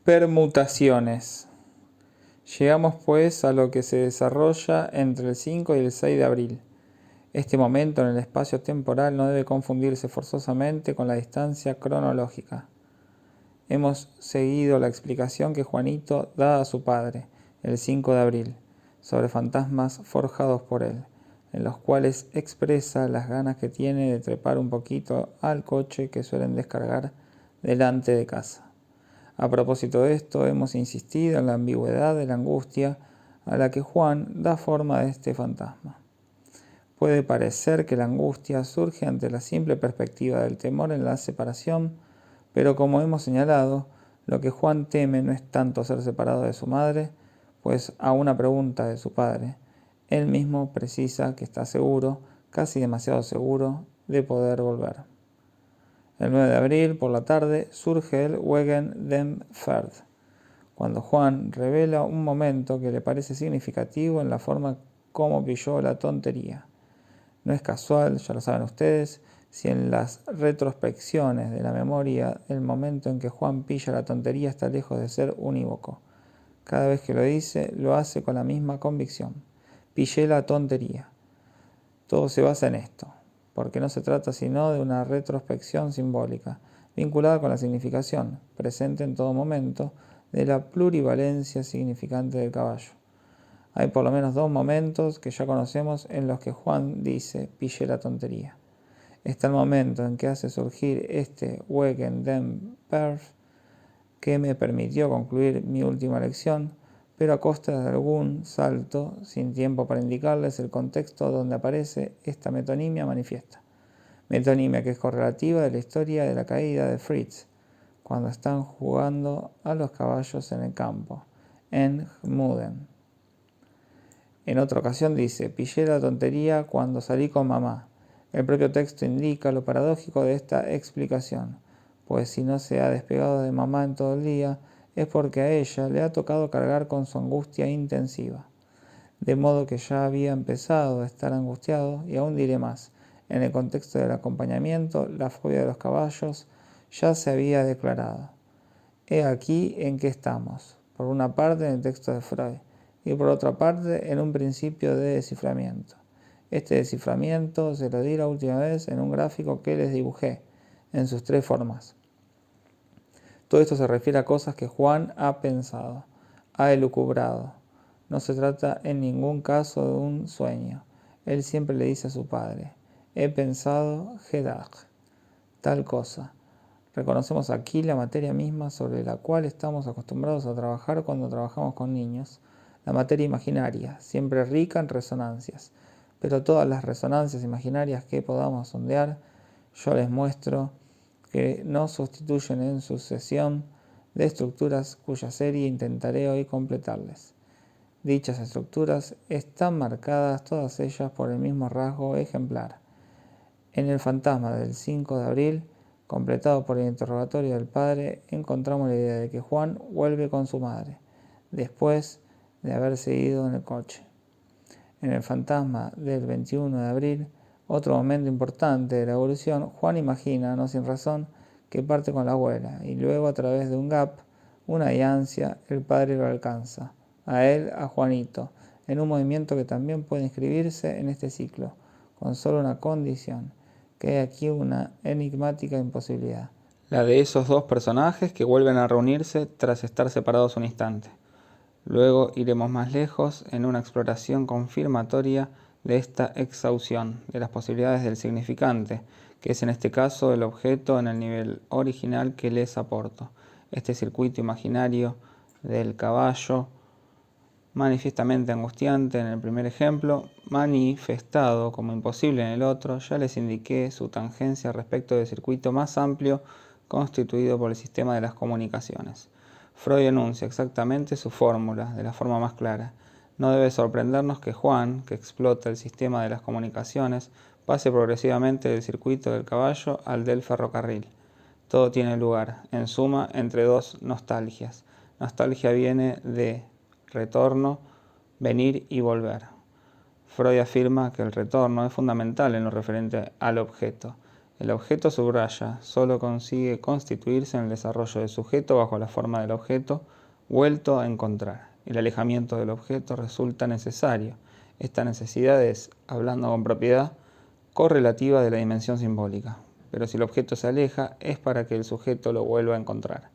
Permutaciones. Llegamos pues a lo que se desarrolla entre el 5 y el 6 de abril. Este momento en el espacio temporal no debe confundirse forzosamente con la distancia cronológica. Hemos seguido la explicación que Juanito da a su padre, el 5 de abril, sobre fantasmas forjados por él, en los cuales expresa las ganas que tiene de trepar un poquito al coche que suelen descargar delante de casa. A propósito de esto, hemos insistido en la ambigüedad de la angustia a la que Juan da forma a este fantasma. Puede parecer que la angustia surge ante la simple perspectiva del temor en la separación, pero como hemos señalado, lo que Juan teme no es tanto ser separado de su madre, pues a una pregunta de su padre, él mismo precisa que está seguro, casi demasiado seguro, de poder volver. El 9 de abril, por la tarde, surge el Wegen dem Pferd, cuando Juan revela un momento que le parece significativo en la forma como pilló la tontería. No es casual, ya lo saben ustedes, si en las retrospecciones de la memoria el momento en que Juan pilla la tontería está lejos de ser unívoco. Cada vez que lo dice, lo hace con la misma convicción. Pillé la tontería. Todo se basa en esto, porque no se trata sino de una retrospección simbólica, vinculada con la significación, presente en todo momento, de la plurivalencia significante del caballo. Hay por lo menos dos momentos que ya conocemos en los que Juan dice, pillé la tontería. Está el momento en que hace surgir este Wegen dem Pferd, que me permitió concluir mi última lección, pero a costa de algún salto, sin tiempo para indicarles el contexto donde aparece esta metonimia manifiesta. Metonimia que es correlativa de la historia de la caída de Fritz, cuando están jugando a los caballos en el campo, en Gmuden. En otra ocasión dice, pillé la tontería cuando salí con mamá. El propio texto indica lo paradójico de esta explicación, pues si no se ha despegado de mamá en todo el día, es porque a ella le ha tocado cargar con su angustia intensiva. De modo que ya había empezado a estar angustiado, y aún diré más, en el contexto del acompañamiento, la fobia de los caballos ya se había declarado. He aquí en qué estamos, por una parte en el texto de Freud, y por otra parte en un principio de desciframiento. Este desciframiento se lo di la última vez en un gráfico que les dibujé, en sus tres formas. Todo esto se refiere a cosas que Juan ha pensado, ha elucubrado. No se trata en ningún caso de un sueño. Él siempre le dice a su padre, he pensado gedacht, tal cosa. Reconocemos aquí la materia misma sobre la cual estamos acostumbrados a trabajar cuando trabajamos con niños, la materia imaginaria, siempre rica en resonancias. Pero todas las resonancias imaginarias que podamos sondear, yo les muestro que no sustituyen en sucesión de estructuras cuya serie intentaré hoy completarles. Dichas estructuras están marcadas todas ellas por el mismo rasgo ejemplar. En el fantasma del 5 de abril, completado por el interrogatorio del padre, encontramos la idea de que Juan vuelve con su madre, después de haberse ido en el coche. En el fantasma del 21 de abril, otro momento importante de la evolución, Juan imagina, no sin razón, que parte con la abuela, y luego a través de un gap, una diancia, el padre lo alcanza, a él, a Juanito, en un movimiento que también puede inscribirse en este ciclo, con solo una condición, que hay aquí una enigmática imposibilidad, la de esos dos personajes que vuelven a reunirse tras estar separados un instante. Luego iremos más lejos en una exploración confirmatoria de esta exhausción de las posibilidades del significante, que es en este caso el objeto en el nivel original que les aporto. Este circuito imaginario del caballo, manifiestamente angustiante en el primer ejemplo, manifestado como imposible en el otro, ya les indiqué su tangencia respecto del circuito más amplio constituido por el sistema de las comunicaciones. Freud enuncia exactamente su fórmula, de la forma más clara. No debe sorprendernos que Juan, que explota el sistema de las comunicaciones, pase progresivamente del circuito del caballo al del ferrocarril. Todo tiene lugar, en suma, entre dos nostalgias. Nostalgia viene de retorno, venir y volver. Freud afirma que el retorno es fundamental en lo referente al objeto. El objeto subraya solo consigue constituirse en el desarrollo del sujeto bajo la forma del objeto vuelto a encontrar. El alejamiento del objeto resulta necesario. Esta necesidad es, hablando con propiedad, correlativa de la dimensión simbólica. Pero si el objeto se aleja, es para que el sujeto lo vuelva a encontrar.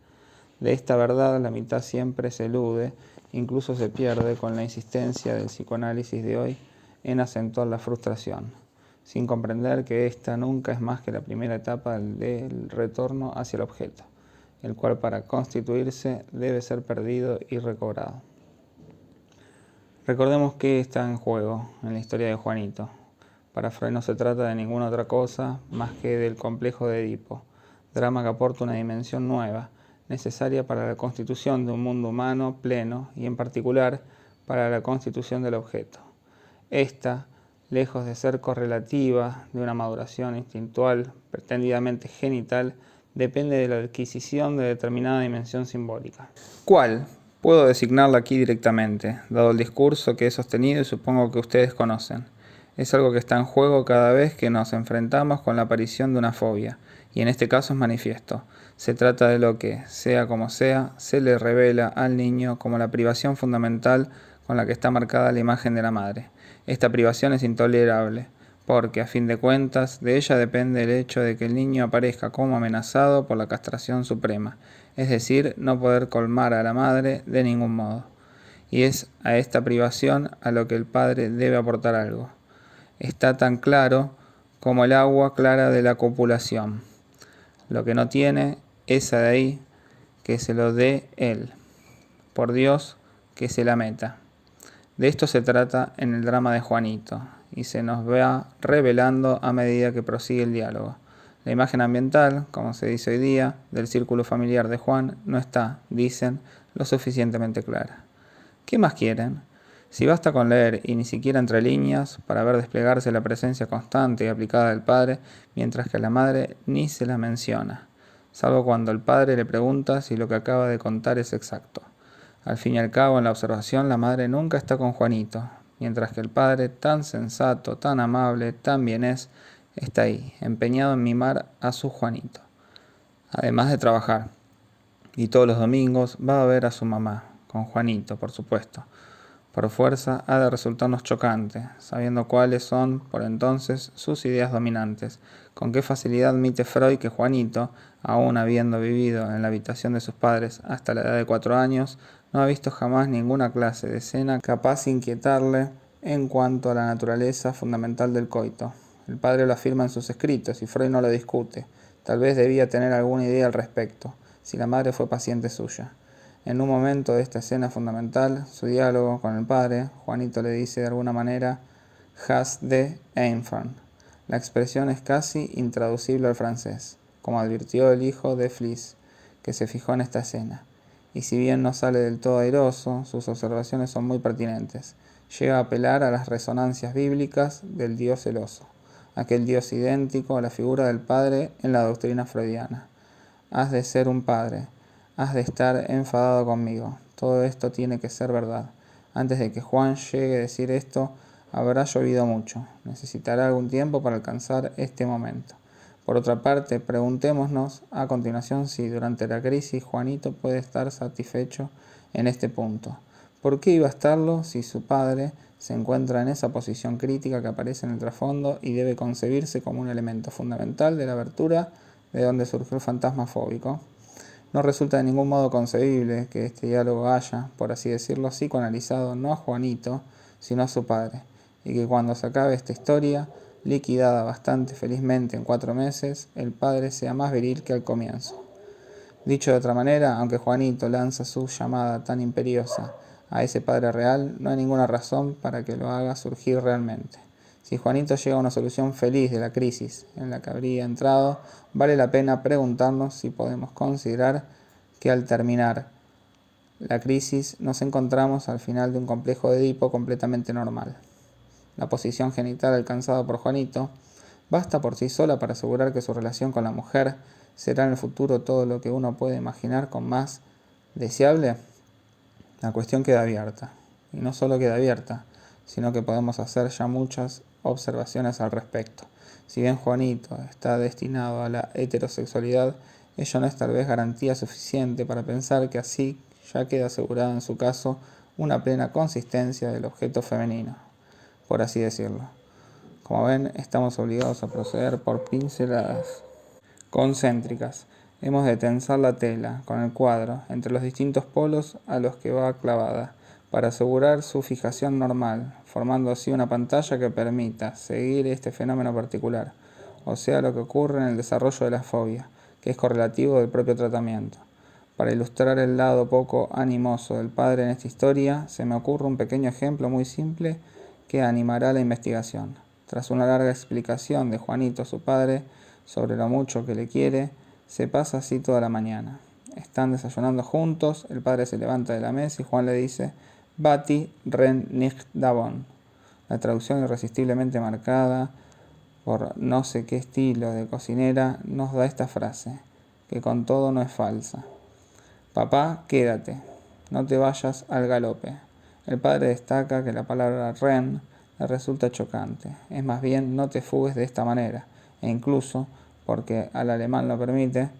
De esta verdad la mitad siempre se elude, incluso se pierde con la insistencia del psicoanálisis de hoy en acentuar la frustración, sin comprender que ésta nunca es más que la primera etapa del retorno hacia el objeto, el cual para constituirse debe ser perdido y recobrado. Recordemos que está en juego en la historia de Juanito. Para Freud no se trata de ninguna otra cosa más que del complejo de Edipo, drama que aporta una dimensión nueva, necesaria para la constitución de un mundo humano pleno y en particular para la constitución del objeto. Esta, lejos de ser correlativa de una maduración instintual pretendidamente genital, depende de la adquisición de determinada dimensión simbólica. ¿Cuál? Puedo designarla aquí directamente, dado el discurso que he sostenido y supongo que ustedes conocen. Es algo que está en juego cada vez que nos enfrentamos con la aparición de una fobia, y en este caso es manifiesto. Se trata de lo que, sea como sea, se le revela al niño como la privación fundamental con la que está marcada la imagen de la madre. Esta privación es intolerable, porque a fin de cuentas de ella depende el hecho de que el niño aparezca como amenazado por la castración suprema, es decir, no poder colmar a la madre de ningún modo. Y es a esta privación a lo que el padre debe aportar algo. Está tan claro como el agua clara de la copulación. Lo que no tiene, esa de ahí, que se lo dé él. Por Dios, que se la meta. De esto se trata en el drama de Juanito, y se nos va revelando a medida que prosigue el diálogo. La imagen ambiental, como se dice hoy día, del círculo familiar de Juan no está, dicen, lo suficientemente clara. ¿Qué más quieren? Si basta con leer, y ni siquiera entre líneas, para ver desplegarse la presencia constante y aplicada del padre, mientras que la madre ni se la menciona, salvo cuando el padre le pregunta si lo que acaba de contar es exacto. Al fin y al cabo, en la observación, la madre nunca está con Juanito, mientras que el padre, tan sensato, tan amable, tan bienés, está ahí, empeñado en mimar a su Juanito. Además de trabajar, y todos los domingos va a ver a su mamá, con Juanito, por supuesto. Por fuerza ha de resultarnos chocante, sabiendo cuáles son, por entonces, sus ideas dominantes. Con qué facilidad admite Freud que Juanito, aún habiendo vivido en la habitación de sus padres hasta la edad de 4 años, no ha visto jamás ninguna clase de escena capaz de inquietarle en cuanto a la naturaleza fundamental del coito. El padre lo afirma en sus escritos y Freud no lo discute. Tal vez debía tener alguna idea al respecto, si la madre fue paciente suya. En un momento de esta escena fundamental, su diálogo con el padre, Juanito le dice de alguna manera «has de Enfant». La expresión es casi intraducible al francés, como advirtió el hijo de Fliss, que se fijó en esta escena. Y si bien no sale del todo airoso, sus observaciones son muy pertinentes. Llega a apelar a las resonancias bíblicas del Dios celoso, aquel Dios idéntico a la figura del padre en la doctrina freudiana. Has de ser un padre. Has de estar enfadado conmigo. Todo esto tiene que ser verdad. Antes de que Juan llegue a decir esto, habrá llovido mucho. Necesitará algún tiempo para alcanzar este momento. Por otra parte, preguntémonos a continuación si durante la crisis Juanito puede estar satisfecho en este punto. ¿Por qué iba a estarlo si su padre se encuentra en esa posición crítica que aparece en el trasfondo y debe concebirse como un elemento fundamental de la abertura de donde surgió el fantasma fóbico? No resulta de ningún modo concebible que este diálogo haya, por así decirlo, psicoanalizado no a Juanito, sino a su padre, y que cuando se acabe esta historia, liquidada bastante felizmente en 4 meses, el padre sea más viril que al comienzo. Dicho de otra manera, aunque Juanito lanza su llamada tan imperiosa a ese padre real, no hay ninguna razón para que lo haga surgir realmente. Si Juanito llega a una solución feliz de la crisis en la que habría entrado, vale la pena preguntarnos si podemos considerar que al terminar la crisis nos encontramos al final de un complejo de Edipo completamente normal. La posición genital alcanzada por Juanito basta por sí sola para asegurar que su relación con la mujer será en el futuro todo lo que uno puede imaginar con más deseable. La cuestión queda abierta, y no solo queda abierta, sino que podemos hacer ya muchas observaciones al respecto. Si bien Juanito está destinado a la heterosexualidad, ello no es tal vez garantía suficiente para pensar que así ya queda asegurada en su caso una plena consistencia del objeto femenino, por así decirlo. Como ven, estamos obligados a proceder por pinceladas concéntricas. Hemos de tensar la tela con el cuadro entre los distintos polos a los que va clavada, para asegurar su fijación normal, formando así una pantalla que permita seguir este fenómeno particular, o sea, lo que ocurre en el desarrollo de la fobia, que es correlativo del propio tratamiento. Para ilustrar el lado poco animoso del padre en esta historia, se me ocurre un pequeño ejemplo muy simple que animará la investigación. Tras una larga explicación de Juanito, su padre, sobre lo mucho que le quiere, se pasa así toda la mañana. Están desayunando juntos, el padre se levanta de la mesa y Juan le dice: Bati ren nicht davon. La traducción irresistiblemente marcada por no sé qué estilo de cocinera nos da esta frase, que con todo no es falsa. Papá, quédate, no te vayas al galope. El padre destaca que la palabra ren le resulta chocante, es más bien no te fugues de esta manera, e incluso, porque al alemán lo permite,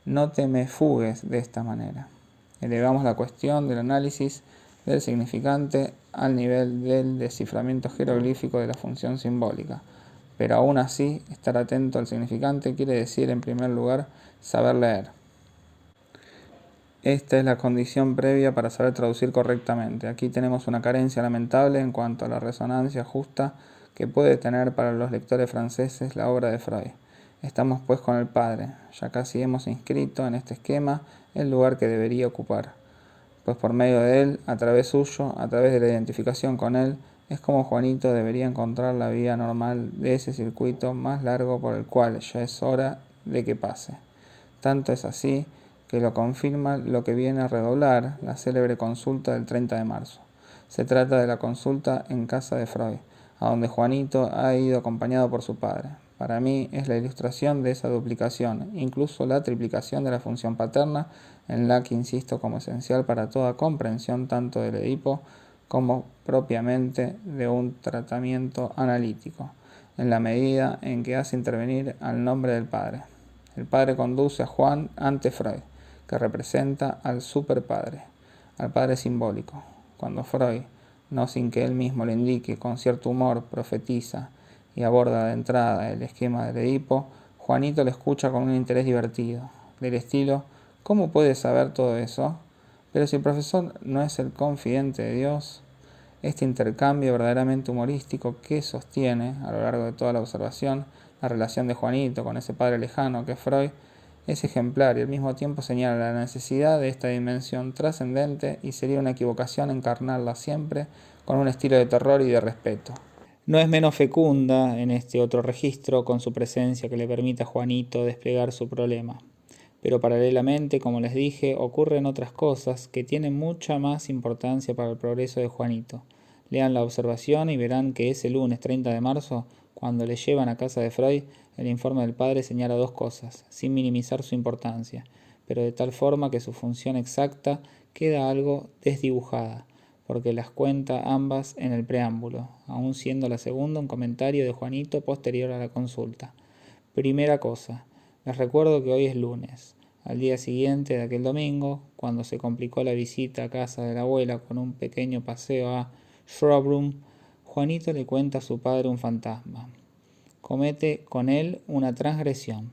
no te me fugues de esta manera. Elevamos la cuestión del análisis del significante al nivel del desciframiento jeroglífico de la función simbólica. Pero aún así, estar atento al significante quiere decir, en primer lugar, saber leer. Esta es la condición previa para saber traducir correctamente. Aquí tenemos una carencia lamentable en cuanto a la resonancia justa que puede tener para los lectores franceses la obra de Freud. Estamos pues con el padre, ya casi hemos inscrito en este esquema el lugar que debería ocupar, pues por medio de él, a través suyo, a través de la identificación con él, es como Juanito debería encontrar la vía normal de ese circuito más largo por el cual ya es hora de que pase. Tanto es así que lo confirma lo que viene a redoblar la célebre consulta del 30 de marzo. Se trata de la consulta en casa de Freud, a donde Juanito ha ido acompañado por su padre. Para mí es la ilustración de esa duplicación, incluso la triplicación de la función paterna, en la que insisto como esencial para toda comprensión tanto del Edipo como propiamente de un tratamiento analítico, en la medida en que hace intervenir al nombre del padre. El padre conduce a Juan ante Freud, que representa al superpadre, al padre simbólico. Cuando Freud, no sin que él mismo lo indique, con cierto humor profetiza y aborda de entrada el esquema del Edipo, Juanito le escucha con un interés divertido, del estilo: ¿cómo puede saber todo eso? Pero si el profesor no es el confidente de Dios. Este intercambio verdaderamente humorístico que sostiene, a lo largo de toda la observación, la relación de Juanito con ese padre lejano que es Freud, es ejemplar y al mismo tiempo señala la necesidad de esta dimensión trascendente, y sería una equivocación encarnarla siempre con un estilo de terror y de respeto. No es menos fecunda en este otro registro con su presencia que le permite a Juanito desplegar su problema. Pero paralelamente, como les dije, ocurren otras cosas que tienen mucha más importancia para el progreso de Juanito. Lean la observación y verán que ese lunes 30 de marzo, cuando le llevan a casa de Freud, el informe del padre señala dos cosas, sin minimizar su importancia, pero de tal forma que su función exacta queda algo desdibujada, porque las cuenta ambas en el preámbulo, aun siendo la segunda un comentario de Juanito posterior a la consulta. Primera cosa, les recuerdo que hoy es lunes. Al día siguiente de aquel domingo, cuando se complicó la visita a casa de la abuela con un pequeño paseo a Shrubroom, Juanito le cuenta a su padre un fantasma. Comete con él una transgresión.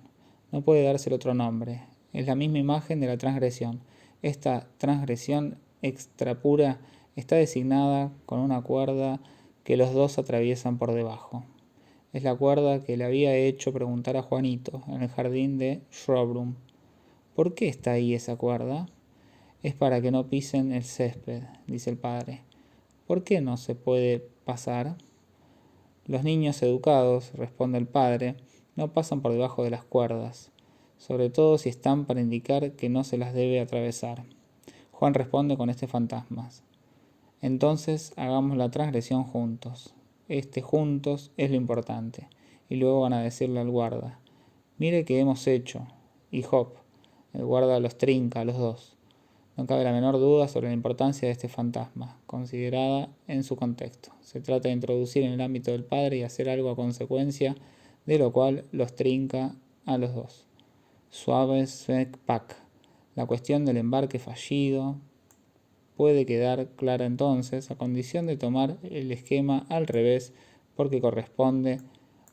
No puede dársele otro nombre. Es la misma imagen de la transgresión. Esta transgresión extrapura está designada con una cuerda que los dos atraviesan por debajo. Es la cuerda que le había hecho preguntar a Juanito en el jardín de Shrubroom. ¿Por qué está ahí esa cuerda? Es para que no pisen el césped, dice el padre. ¿Por qué no se puede pasar? Los niños educados, responde el padre, no pasan por debajo de las cuerdas, sobre todo si están para indicar que no se las debe atravesar. Juan responde con este fantasma. Entonces hagamos la transgresión juntos. Este juntos es lo importante. Y luego van a decirle al guarda: mire que hemos hecho. Y hop, el guarda los trinca a los dos. No cabe la menor duda sobre la importancia de este fantasma, considerada en su contexto. Se trata de introducir en el ámbito del padre y hacer algo a consecuencia de lo cual los trinca a los dos. Suaves pack. La cuestión del embarque fallido puede quedar clara entonces a condición de tomar el esquema al revés porque corresponde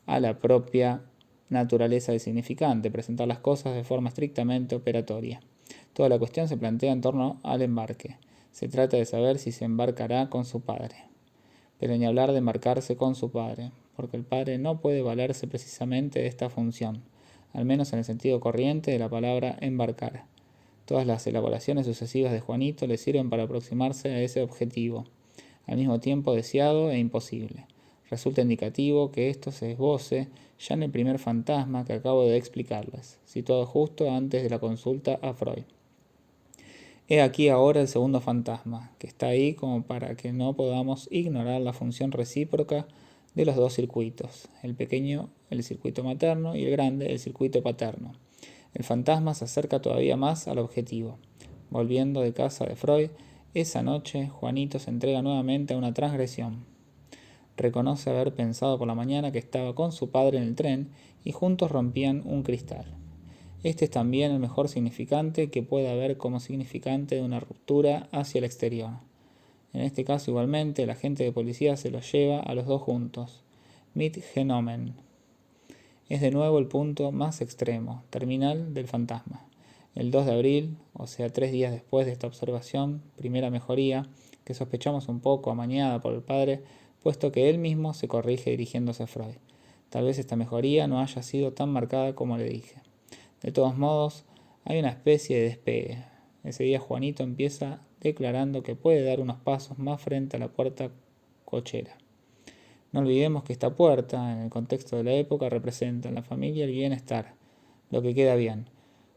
a la propia naturaleza del significante, presentar las cosas de forma estrictamente operatoria. Toda la cuestión se plantea en torno al embarque. Se trata de saber si se embarcará con su padre. Pero ni hablar de embarcarse con su padre, porque el padre no puede valerse precisamente de esta función, al menos en el sentido corriente de la palabra embarcar. Todas las elaboraciones sucesivas de Juanito le sirven para aproximarse a ese objetivo, al mismo tiempo deseado e imposible. Resulta indicativo que esto se esboce ya en el primer fantasma que acabo de explicarles, situado justo antes de la consulta a Freud. He aquí ahora el segundo fantasma, que está ahí como para que no podamos ignorar la función recíproca de los dos circuitos, el pequeño el circuito materno y el grande el circuito paterno. El fantasma se acerca todavía más al objetivo. Volviendo de casa de Freud, esa noche Juanito se entrega nuevamente a una transgresión. Reconoce haber pensado por la mañana que estaba con su padre en el tren y juntos rompían un cristal. Este es también el mejor significante que puede haber como significante de una ruptura hacia el exterior. En este caso igualmente el agente de policía se los lleva a los dos juntos. Mit genomen. Es de nuevo el punto más extremo, terminal del fantasma. El 2 de abril, o sea 3 días después de esta observación, primera mejoría, que sospechamos un poco amañada por el padre, puesto que él mismo se corrige dirigiéndose a Freud. Tal vez esta mejoría no haya sido tan marcada como le dije. De todos modos, hay una especie de despegue. Ese día Juanito empieza declarando que puede dar unos pasos más frente a la puerta cochera. No olvidemos que esta puerta, en el contexto de la época, representa en la familia el bienestar, lo que queda bien.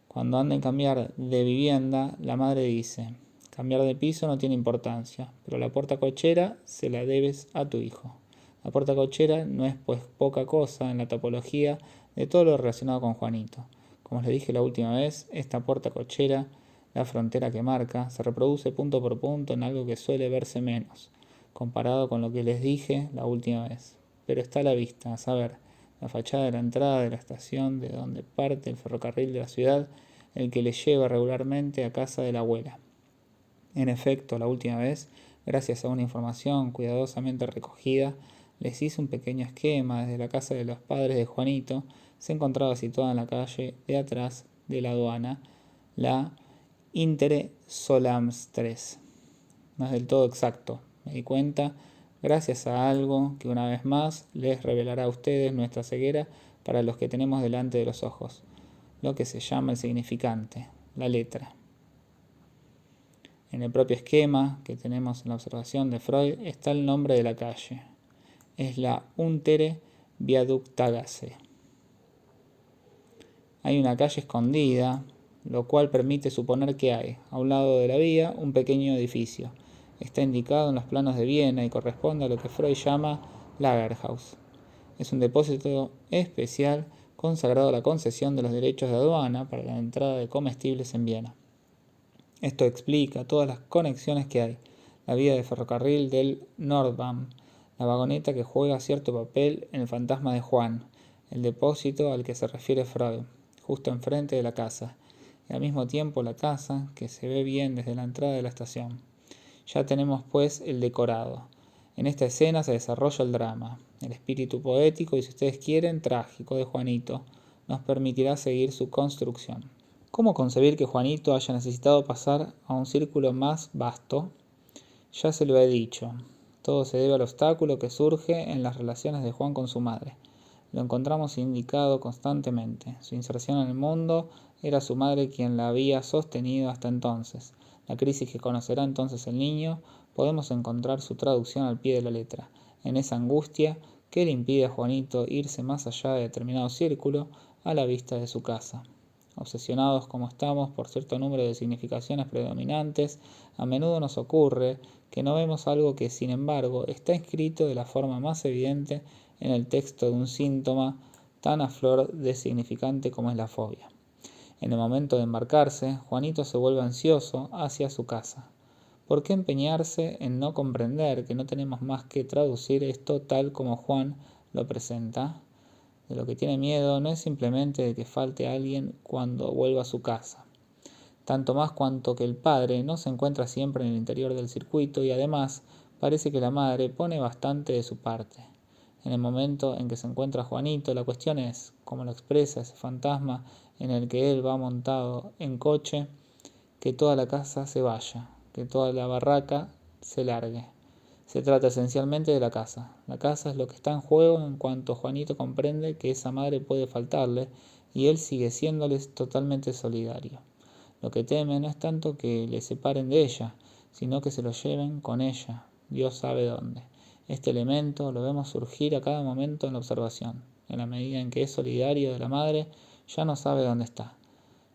Cuando anda en cambiar de vivienda, la madre dice, cambiar de piso no tiene importancia, pero la puerta cochera se la debes a tu hijo. La puerta cochera no es pues poca cosa en la topología de todo lo relacionado con Juanito. Como les dije la última vez, esta puerta cochera, la frontera que marca, se reproduce punto por punto en algo que suele verse menos, comparado con lo que les dije la última vez. Pero está a la vista, a saber, la fachada de la entrada de la estación de donde parte el ferrocarril de la ciudad, el que le lleva regularmente a casa de la abuela. En efecto, la última vez, gracias a una información cuidadosamente recogida, les hice un pequeño esquema desde la casa de los padres de Juanito. Se encontraba situada en la calle de atrás de la aduana, la Intere Solams 3. No es del todo exacto, me di cuenta, gracias a algo que una vez más les revelará a ustedes nuestra ceguera para los que tenemos delante de los ojos, lo que se llama el significante, la letra. En el propio esquema que tenemos en la observación de Freud está el nombre de la calle. Es la Untere Viaductagasse. Hay una calle escondida, lo cual permite suponer que hay, a un lado de la vía, un pequeño edificio. Está indicado en los planos de Viena y corresponde a lo que Freud llama Lagerhaus. Es un depósito especial consagrado a la concesión de los derechos de aduana para la entrada de comestibles en Viena. Esto explica todas las conexiones que hay. La vía de ferrocarril del Nordbahn, la vagoneta que juega cierto papel en el fantasma de Juan, el depósito al que se refiere Freud, justo enfrente de la casa, y al mismo tiempo la casa que se ve bien desde la entrada de la estación. Ya tenemos pues el decorado. En esta escena se desarrolla el drama. El espíritu poético y, si ustedes quieren, trágico de Juanito nos permitirá seguir su construcción. ¿Cómo concebir que Juanito haya necesitado pasar a un círculo más vasto? Ya se lo he dicho. Todo se debe al obstáculo que surge en las relaciones de Juan con su madre. Lo encontramos indicado constantemente. Su inserción en el mundo era su madre quien la había sostenido hasta entonces. La crisis que conocerá entonces el niño, podemos encontrar su traducción al pie de la letra, en esa angustia que le impide a Juanito irse más allá de determinado círculo a la vista de su casa. Obsesionados como estamos por cierto número de significaciones predominantes, a menudo nos ocurre que no vemos algo que, sin embargo, está inscrito de la forma más evidente en el texto de un síntoma tan a flor de significante como es la fobia. En el momento de embarcarse, Juanito se vuelve ansioso hacia su casa. ¿Por qué empeñarse en no comprender que no tenemos más que traducir esto tal como Juan lo presenta? De lo que tiene miedo no es simplemente de que falte alguien cuando vuelva a su casa, tanto más cuanto que el padre no se encuentra siempre en el interior del circuito y además parece que la madre pone bastante de su parte. En el momento en que se encuentra Juanito, la cuestión es, como lo expresa ese fantasma en el que él va montado en coche, que toda la casa se vaya, que toda la barraca se largue. Se trata esencialmente de la casa. La casa es lo que está en juego en cuanto Juanito comprende que esa madre puede faltarle y él sigue siéndoles totalmente solidario. Lo que teme no es tanto que le separen de ella, sino que se lo lleven con ella, Dios sabe dónde. Este elemento lo vemos surgir a cada momento en la observación. En la medida en que es solidario de la madre, ya no sabe dónde está.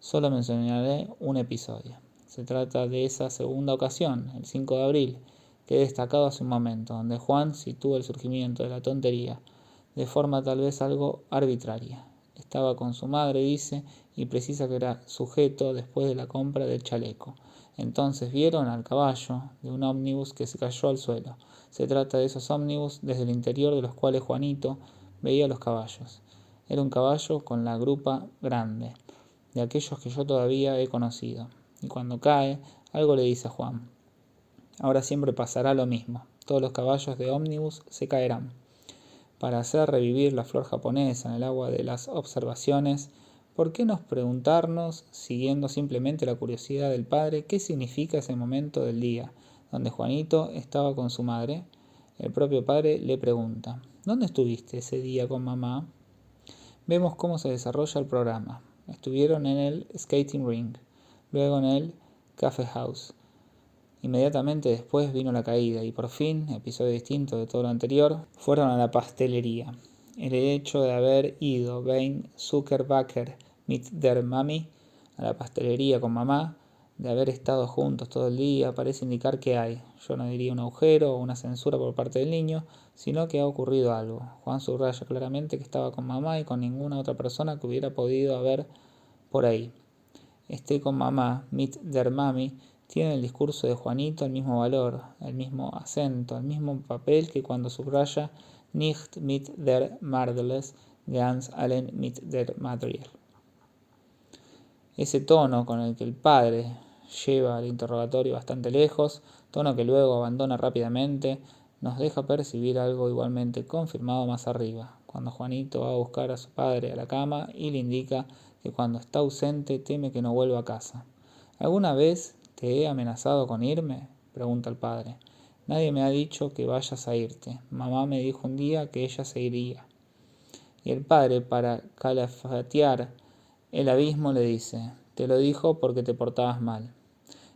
Solo mencionaré un episodio. Se trata de esa segunda ocasión, el 5 de abril, que he destacado hace un momento, donde Juan sitúa el surgimiento de la tontería de forma tal vez algo arbitraria. Estaba con su madre, dice, y precisa que era sujeto después de la compra del chaleco. Entonces vieron al caballo de un ómnibus que se cayó al suelo. Se trata de esos ómnibus desde el interior de los cuales Juanito veía los caballos. Era un caballo con la grupa grande, de aquellos que yo todavía he conocido. Y cuando cae, algo le dice a Juan. Ahora siempre pasará lo mismo. Todos los caballos de ómnibus se caerán. Para hacer revivir la flor japonesa en el agua de las observaciones, ¿por qué no preguntarnos, siguiendo simplemente la curiosidad del padre, qué significa ese momento del día, donde Juanito estaba con su madre? El propio padre le pregunta, ¿dónde estuviste ese día con mamá? Vemos cómo se desarrolla el programa. Estuvieron en el skating ring, luego en el cafe house. Inmediatamente después vino la caída y por fin, episodio distinto de todo lo anterior, fueron a la pastelería. El hecho de haber ido Ben Zuckerbacker mit der Mami a la pastelería con mamá, de haber estado juntos todo el día, parece indicar que hay, yo no diría un agujero o una censura por parte del niño, sino que ha ocurrido algo. Juan subraya claramente que estaba con mamá y con ninguna otra persona que hubiera podido haber por ahí. Esté con mamá, mit der Mami, tiene el discurso de Juanito el mismo valor, el mismo acento, el mismo papel que cuando subraya nicht mit der Madres, ganz allen mit der Madriel. Ese tono con el que el padre lleva el interrogatorio bastante lejos, tono que luego abandona rápidamente, nos deja percibir algo igualmente confirmado más arriba, cuando Juanito va a buscar a su padre a la cama y le indica que cuando está ausente teme que no vuelva a casa. ¿Alguna vez te he amenazado con irme?, pregunta el padre. Nadie me ha dicho que vayas a irte. Mamá me dijo un día que ella se iría. Y el padre, para calafatear el abismo, le dice, te lo dijo porque te portabas mal.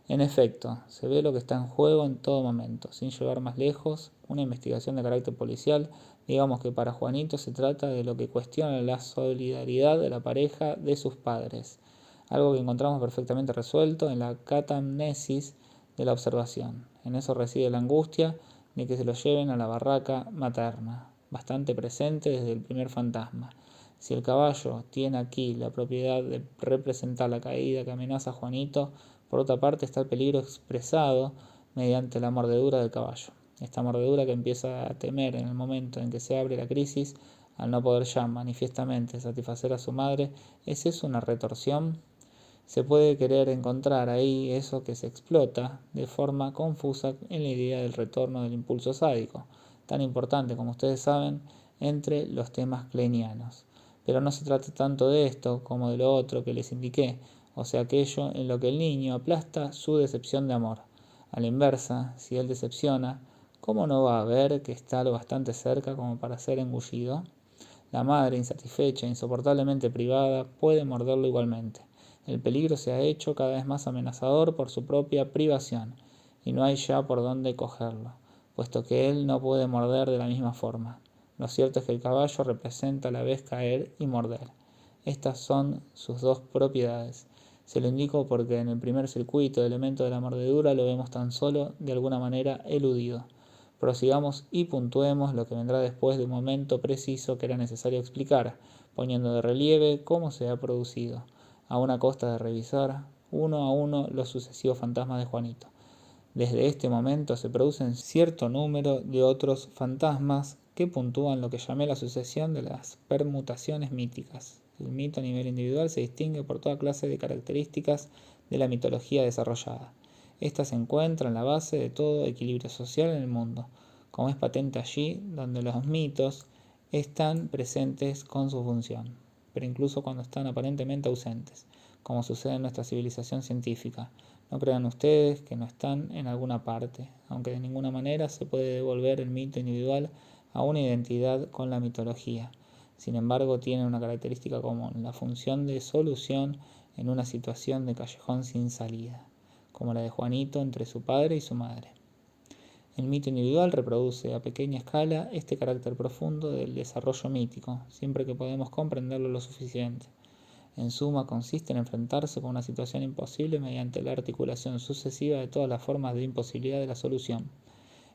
En efecto, se ve lo que está en juego en todo momento. Sin llegar más lejos, una investigación de carácter policial, digamos que para Juanito se trata de lo que cuestiona la solidaridad de la pareja de sus padres, algo que encontramos perfectamente resuelto en la catamnesis de la observación. En eso reside la angustia de que se lo lleven a la barraca materna, bastante presente desde el primer fantasma. Si el caballo tiene aquí la propiedad de representar la caída que amenaza a Juanito, por otra parte está el peligro expresado mediante la mordedura del caballo. Esta mordedura que empieza a temer en el momento en que se abre la crisis, al no poder ya manifiestamente satisfacer a su madre, ¿es eso una retorsión? Se puede querer encontrar ahí eso que se explota de forma confusa en la idea del retorno del impulso sádico, tan importante como ustedes saben entre los temas kleinianos. Pero no se trata tanto de esto como de lo otro que les indiqué, o sea aquello en lo que el niño aplasta su decepción de amor. A la inversa, si él decepciona, ¿cómo no va a ver que está lo bastante cerca como para ser engullido? La madre, insatisfecha, insoportablemente privada, puede morderlo igualmente. El peligro se ha hecho cada vez más amenazador por su propia privación, y no hay ya por dónde cogerlo, puesto que él no puede morder de la misma forma. Lo cierto es que el caballo representa a la vez caer y morder. Estas son sus dos propiedades. Se lo indico porque en el primer circuito el elemento de la mordedura lo vemos tan solo de alguna manera eludido. Prosigamos y puntuemos lo que vendrá después de un momento preciso que era necesario explicar, poniendo de relieve cómo se ha producido, a una costa de revisar uno a uno los sucesivos fantasmas de Juanito. Desde este momento se producen cierto número de otros fantasmas que puntúan lo que llamé la sucesión de las permutaciones míticas. El mito a nivel individual se distingue por toda clase de características de la mitología desarrollada. Esta se encuentra en la base de todo equilibrio social en el mundo, como es patente allí donde los mitos están presentes con su función, pero incluso cuando están aparentemente ausentes, como sucede en nuestra civilización científica. No crean ustedes que no están en alguna parte, aunque de ninguna manera se puede devolver el mito individual a una identidad con la mitología. Sin embargo, tienen una característica común, la función de solución en una situación de callejón sin salida, como la de Juanito entre su padre y su madre. El mito individual reproduce a pequeña escala este carácter profundo del desarrollo mítico, siempre que podemos comprenderlo lo suficiente. En suma, consiste en enfrentarse con una situación imposible mediante la articulación sucesiva de todas las formas de imposibilidad de la solución.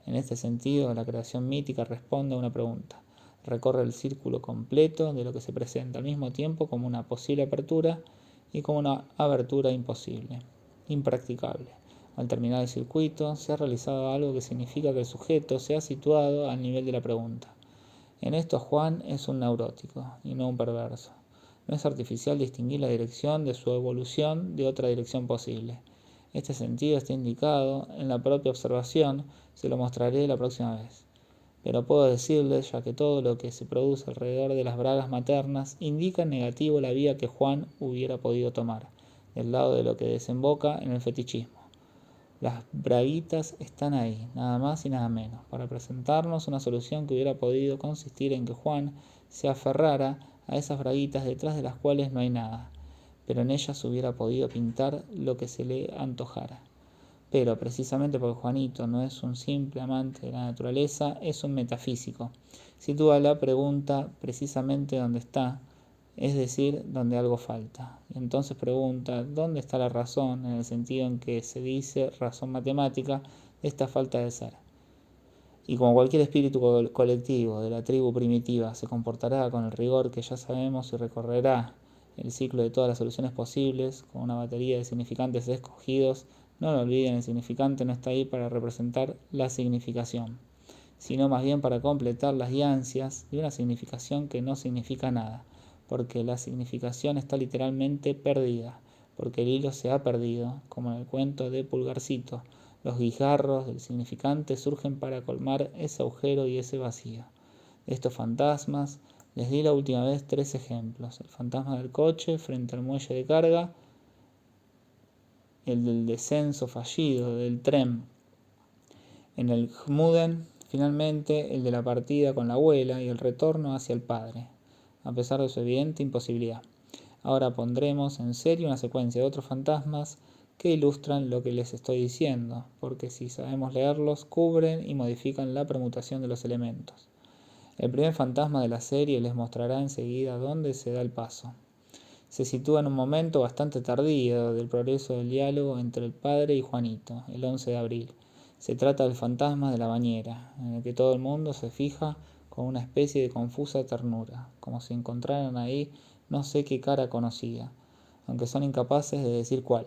En este sentido, la creación mítica responde a una pregunta. Recorre el círculo completo de lo que se presenta al mismo tiempo como una posible apertura y como una abertura imposible, impracticable. Al terminar el circuito, se ha realizado algo que significa que el sujeto se ha situado al nivel de la pregunta. En esto Juan es un neurótico y no un perverso. No es artificial distinguir la dirección de su evolución de otra dirección posible. Este sentido está indicado en la propia observación, se lo mostraré la próxima vez. Pero puedo decirles, ya que todo lo que se produce alrededor de las bragas maternas indica en negativo la vía que Juan hubiera podido tomar, del lado de lo que desemboca en el fetichismo. Las braguitas están ahí, nada más y nada menos, para presentarnos una solución que hubiera podido consistir en que Juan se aferrara a esas braguitas detrás de las cuales no hay nada, pero en ellas hubiera podido pintar lo que se le antojara. Pero precisamente porque Juanito no es un simple amante de la naturaleza, es un metafísico. Sitúa la pregunta precisamente donde está, es decir, donde algo falta. Y entonces pregunta, ¿dónde está la razón, en el sentido en que se dice razón matemática, de esta falta de ser? Y como cualquier espíritu colectivo de la tribu primitiva se comportará con el rigor que ya sabemos y recorrerá el ciclo de todas las soluciones posibles, con una batería de significantes escogidos, no lo olviden, el significante no está ahí para representar la significación, sino más bien para completar las ansias de una significación que no significa nada, porque la significación está literalmente perdida, porque el hilo se ha perdido, como en el cuento de Pulgarcito. Los guijarros del significante surgen para colmar ese agujero y ese vacío. De estos fantasmas les di la última vez 3 ejemplos: el fantasma del coche frente al muelle de carga, el del descenso fallido del tren en el Gmuden, finalmente el de la partida con la abuela y el retorno hacia el padre, a pesar de su evidente imposibilidad. Ahora pondremos en serio una secuencia de otros fantasmas que ilustran lo que les estoy diciendo, porque si sabemos leerlos, cubren y modifican la permutación de los elementos. El primer fantasma de la serie les mostrará enseguida dónde se da el paso. Se sitúa en un momento bastante tardío del progreso del diálogo entre el padre y Juanito, el 11 de abril. Se trata del fantasma de la bañera, en el que todo el mundo se fija con una especie de confusa ternura, como si encontraran ahí no sé qué cara conocida, aunque son incapaces de decir cuál.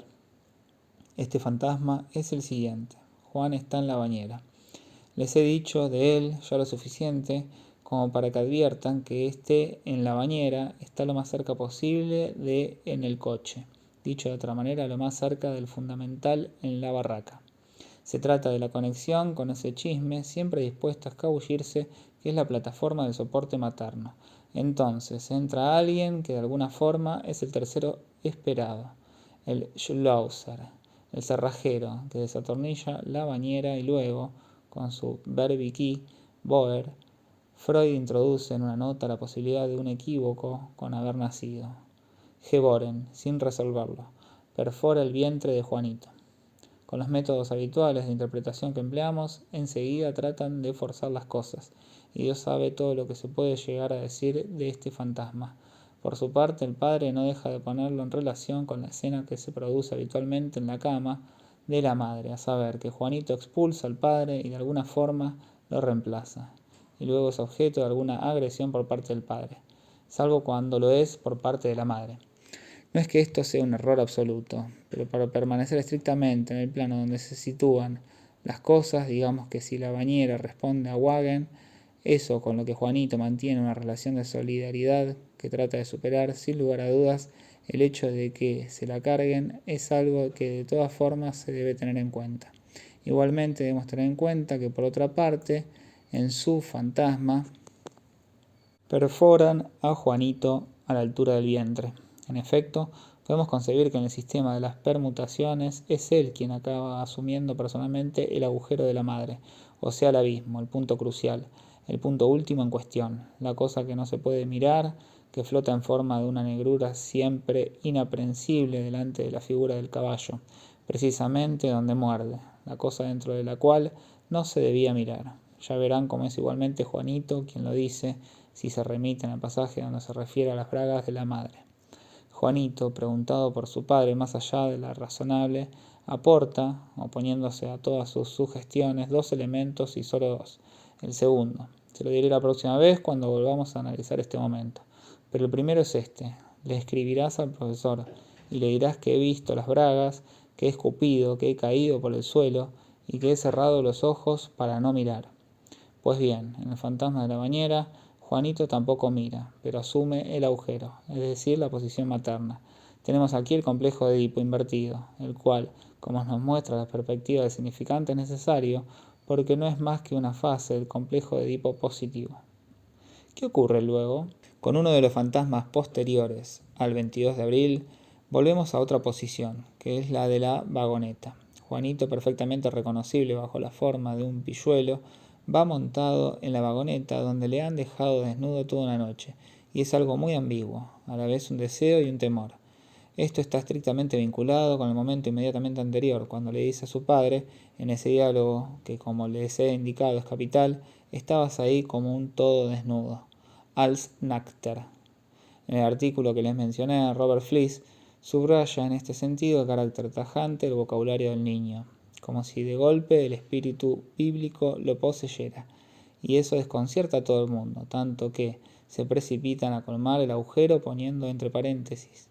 Este fantasma es el siguiente. Juan está en la bañera. Les he dicho de él ya lo suficiente como para que adviertan que este en la bañera está lo más cerca posible de en el coche, dicho de otra manera, lo más cerca del fundamental en la barraca. Se trata de la conexión con ese chisme siempre dispuesto a escabullirse, que es la plataforma del soporte materno. Entonces entra alguien que de alguna forma es el tercero esperado, el Schlosser, el cerrajero que desatornilla la bañera y luego, con su Verbikey Boer, Freud introduce en una nota la posibilidad de un equívoco con haber nacido. Geboren, sin resolverlo, perfora el vientre de Juanito. Con los métodos habituales de interpretación que empleamos, enseguida tratan de forzar las cosas, y Dios sabe todo lo que se puede llegar a decir de este fantasma. Por su parte, el padre no deja de ponerlo en relación con la escena que se produce habitualmente en la cama de la madre, a saber, que Juanito expulsa al padre y de alguna forma lo reemplaza, y luego es objeto de alguna agresión por parte del padre, salvo cuando lo es por parte de la madre. No es que esto sea un error absoluto, pero para permanecer estrictamente en el plano donde se sitúan las cosas, digamos que si la bañera responde a Wagen, Eso con lo que Juanito mantiene una relación de solidaridad que trata de superar, sin lugar a dudas, el hecho de que se la carguen es algo que de todas formas se debe tener en cuenta. Igualmente debemos tener en cuenta que por otra parte, en su fantasma, perforan a Juanito a la altura del vientre. En efecto, podemos concebir que en el sistema de las permutaciones es él quien acaba asumiendo personalmente el agujero de la madre, o sea el abismo, el punto crucial, el punto último en cuestión, la cosa que no se puede mirar, que flota en forma de una negrura siempre inaprensible delante de la figura del caballo, precisamente donde muerde, la cosa dentro de la cual no se debía mirar. Ya verán cómo es igualmente Juanito quien lo dice, si se remiten al pasaje donde se refiere a las bragas de la madre. Juanito, preguntado por su padre más allá de la razonable, aporta, oponiéndose a todas sus sugestiones, 2 elementos y solo 2. El segundo, se lo diré la próxima vez cuando volvamos a analizar este momento. Pero el primero es este, le escribirás al profesor y le dirás que he visto las bragas, que he escupido, que he caído por el suelo y que he cerrado los ojos para no mirar. Pues bien, en el fantasma de la bañera, Juanito tampoco mira, pero asume el agujero, es decir, la posición materna. Tenemos aquí el complejo de Edipo invertido, el cual, como nos muestra la perspectiva del significante, es necesario porque no es más que una fase del complejo de Edipo positivo. ¿Qué ocurre luego? Con uno de los fantasmas posteriores al 22 de abril, volvemos a otra posición, que es la de la vagoneta. Juanito, perfectamente reconocible bajo la forma de un pilluelo, va montado en la vagoneta donde le han dejado desnudo toda una noche, y es algo muy ambiguo, a la vez un deseo y un temor. Esto está estrictamente vinculado con el momento inmediatamente anterior, cuando le dice a su padre, en ese diálogo que como les he indicado es capital, estabas ahí como un todo desnudo, als Nackter. En el artículo que les mencioné, Robert Fliss subraya en este sentido el carácter tajante del vocabulario del niño, como si de golpe el espíritu bíblico lo poseyera, y eso desconcierta a todo el mundo, tanto que se precipitan a colmar el agujero poniendo entre paréntesis,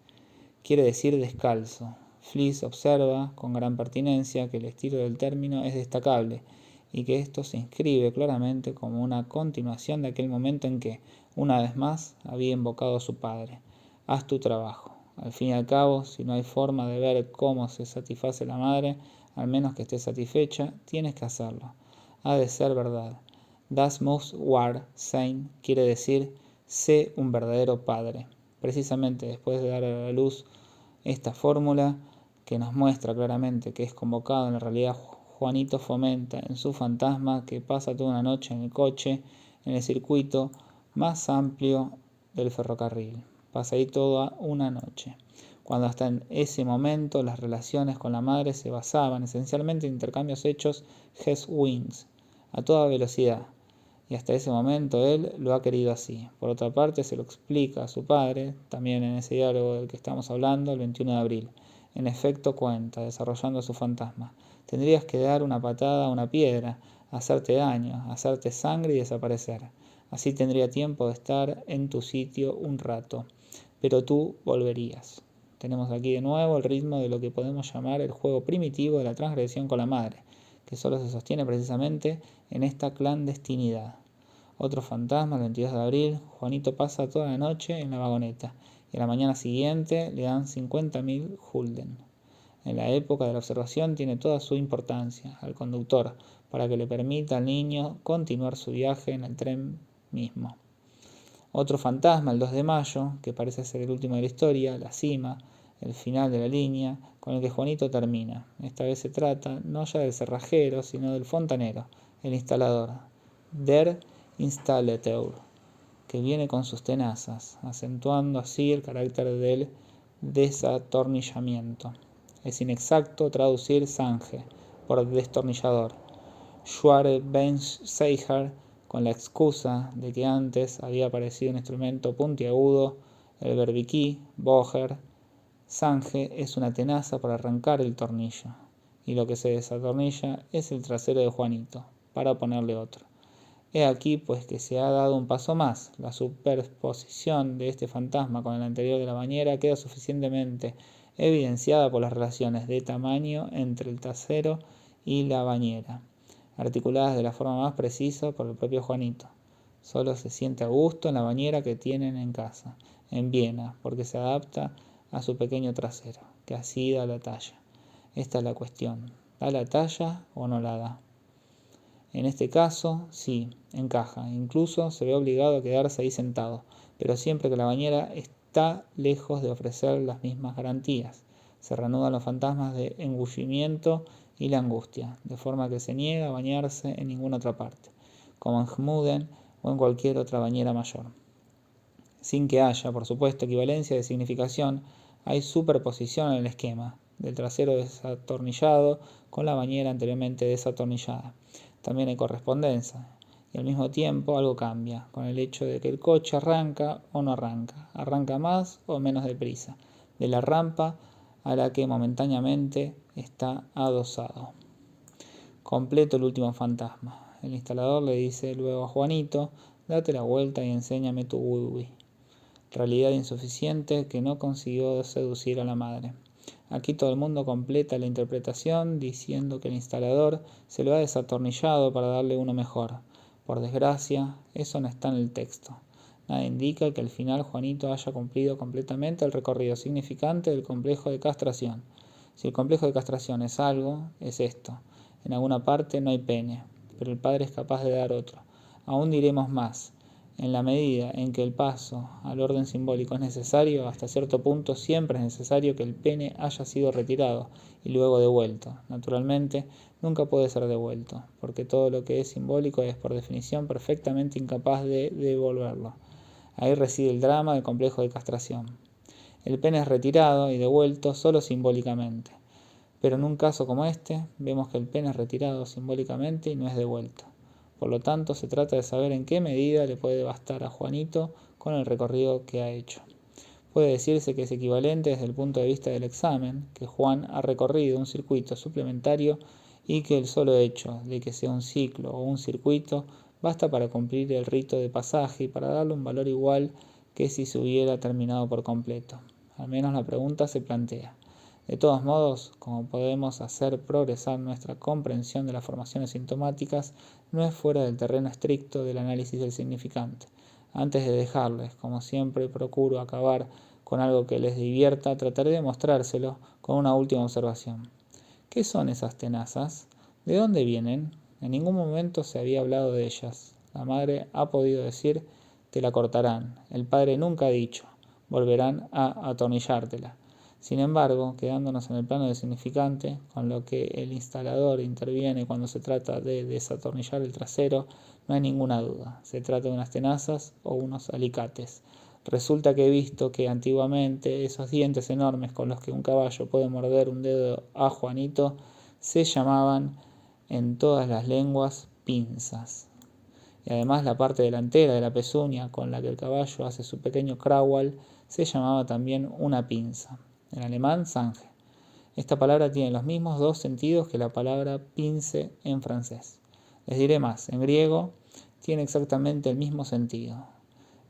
quiere decir descalzo. Fliss observa con gran pertinencia que el estilo del término es destacable y que esto se inscribe claramente como una continuación de aquel momento en que, una vez más, había invocado a su padre. Haz tu trabajo. Al fin y al cabo, si no hay forma de ver cómo se satisface la madre, al menos que esté satisfecha, tienes que hacerlo. Ha de ser verdad. Das muss wahr sein quiere decir, sé un verdadero padre. Precisamente después de dar a la luz esta fórmula que nos muestra claramente que es convocado, en la realidad Juanito fomenta en su fantasma que pasa toda una noche en el coche, en el circuito más amplio del ferrocarril. Pasa ahí toda una noche, cuando hasta en ese momento las relaciones con la madre se basaban esencialmente en intercambios hechos Hess-Wins, a toda velocidad. Y hasta ese momento él lo ha querido así. Por otra parte, se lo explica a su padre, también en ese diálogo del que estamos hablando, el 21 de abril. En efecto cuenta, desarrollando su fantasma. Tendrías que dar una patada a una piedra, hacerte daño, hacerte sangre y desaparecer. Así tendría tiempo de estar en tu sitio un rato. Pero tú volverías. Tenemos aquí de nuevo el ritmo de lo que podemos llamar el juego primitivo de la transgresión con la madre, que solo se sostiene precisamente en esta clandestinidad. Otro fantasma, el 22 de abril, Juanito pasa toda la noche en la vagoneta y a la mañana siguiente le dan 50.000 gulden. En la época de la observación tiene toda su importancia al conductor para que le permita al niño continuar su viaje en el tren mismo. Otro fantasma, el 2 de mayo, que parece ser el último de la historia, la cima, el final de la línea, con el que Juanito termina. Esta vez se trata no ya del cerrajero, sino del fontanero, el instalador, der Installateur, que viene con sus tenazas, acentuando así el carácter del desatornillamiento. Es inexacto traducir Zange por destornillador. Schwarzbeinseiger, con la excusa de que antes había aparecido un instrumento puntiagudo, el berbiquí, Boger. Zange es una tenaza para arrancar el tornillo, y lo que se desatornilla es el trasero de Juanito, para ponerle otro. He aquí pues que se ha dado un paso más. La superposición de este fantasma con el anterior de la bañera queda suficientemente evidenciada por las relaciones de tamaño entre el trasero y la bañera, articuladas de la forma más precisa por el propio Juanito. Solo se siente a gusto en la bañera que tienen en casa, en Viena, porque se adapta a su pequeño trasero, que así da la talla. Esta es la cuestión, ¿da la talla o no la da? En este caso, sí, encaja, incluso se ve obligado a quedarse ahí sentado, pero siempre que la bañera está lejos de ofrecer las mismas garantías. Se reanudan los fantasmas de engullimiento y la angustia, de forma que se niega a bañarse en ninguna otra parte, como en Gmuden o en cualquier otra bañera mayor. Sin que haya, por supuesto, equivalencia de significación, hay superposición en el esquema, del trasero desatornillado con la bañera anteriormente desatornillada. También hay correspondencia, y al mismo tiempo algo cambia, con el hecho de que el coche arranca o no arranca más o menos deprisa, de la rampa a la que momentáneamente está adosado. Completo el último fantasma. El instalador le dice luego a Juanito, date la vuelta y enséñame tu wiwi. Realidad insuficiente que no consiguió seducir a la madre. Aquí todo el mundo completa la interpretación diciendo que el instalador se lo ha desatornillado para darle uno mejor. Por desgracia, eso no está en el texto. Nada indica que al final Juanito haya cumplido completamente el recorrido significante del complejo de castración. Si el complejo de castración es algo, es esto. En alguna parte no hay pene, pero el padre es capaz de dar otro. Aún diremos más. En la medida en que el paso al orden simbólico es necesario, hasta cierto punto siempre es necesario que el pene haya sido retirado y luego devuelto. Naturalmente, nunca puede ser devuelto, porque todo lo que es simbólico es por definición perfectamente incapaz de devolverlo. Ahí reside el drama del complejo de castración. El pene es retirado y devuelto solo simbólicamente. Pero en un caso como este, vemos que el pene es retirado simbólicamente y no es devuelto. Por lo tanto, se trata de saber en qué medida le puede bastar a Juanito con el recorrido que ha hecho. Puede decirse que es equivalente desde el punto de vista del examen, que Juan ha recorrido un circuito suplementario y que el solo hecho de que sea un ciclo o un circuito basta para cumplir el rito de pasaje y para darle un valor igual que si se hubiera terminado por completo. Al menos la pregunta se plantea. De todos modos, como podemos hacer progresar nuestra comprensión de las formaciones sintomáticas, no es fuera del terreno estricto del análisis del significante. Antes de dejarles, como siempre procuro acabar con algo que les divierta, trataré de mostrárselo con una última observación. ¿Qué son esas tenazas? ¿De dónde vienen? En ningún momento se había hablado de ellas. La madre ha podido decir, te la cortarán. El padre nunca ha dicho, volverán a atornillártela. Sin embargo, quedándonos en el plano del significante, con lo que el instalador interviene cuando se trata de desatornillar el trasero, no hay ninguna duda. Se trata de unas tenazas o unos alicates. Resulta que he visto que antiguamente esos dientes enormes con los que un caballo puede morder un dedo a Juanito se llamaban en todas las lenguas pinzas. Y además la parte delantera de la pezuña con la que el caballo hace su pequeño crawl se llamaba también una pinza. En alemán, Zange. Esta palabra tiene los mismos dos sentidos que la palabra pince en francés. Les diré más, en griego tiene exactamente el mismo sentido.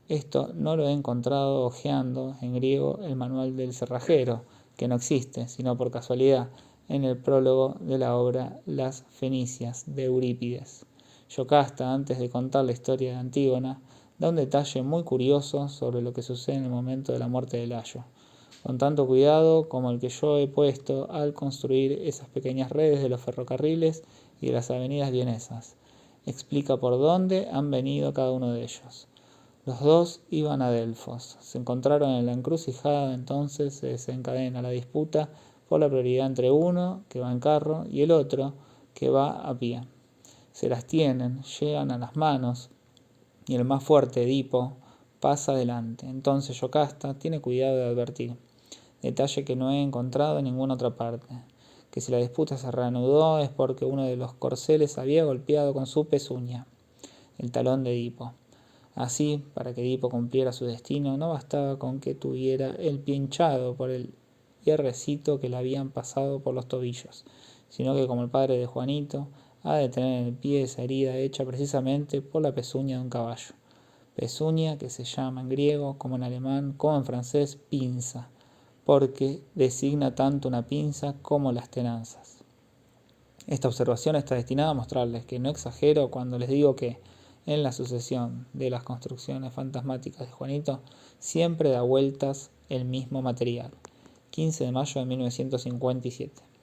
Esto no lo he encontrado hojeando en griego el manual del cerrajero, que no existe, sino por casualidad, en el prólogo de la obra Las Fenicias de Eurípides. Yocasta, antes de contar la historia de Antígona, da un detalle muy curioso sobre lo que sucede en el momento de la muerte de Layo, con tanto cuidado como el que yo he puesto al construir esas pequeñas redes de los ferrocarriles y de las avenidas vienesas. Explica por dónde han venido cada uno de ellos. Los dos iban a Delfos, se encontraron en la encrucijada, entonces se desencadena la disputa por la prioridad entre uno, que va en carro, y el otro, que va a pie. Se las tienen, llegan a las manos, y el más fuerte, Edipo, pasa adelante. Entonces Yocasta tiene cuidado de advertir, detalle que no he encontrado en ninguna otra parte, que si la disputa se reanudó es porque uno de los corceles había golpeado con su pezuña el talón de Edipo. Así, para que Edipo cumpliera su destino, no bastaba con que tuviera el pie hinchado por el hierrecito que le habían pasado por los tobillos, sino que como el padre de Juanito, ha de tener en el pie esa herida hecha precisamente por la pezuña de un caballo. Pezuña que se llama en griego, como en alemán, como en francés, pinza, porque designa tanto una pinza como las tenazas. Esta observación está destinada a mostrarles que no exagero cuando les digo que, en la sucesión de las construcciones fantasmáticas de Juanito, siempre da vueltas el mismo material. 15 de mayo de 1957.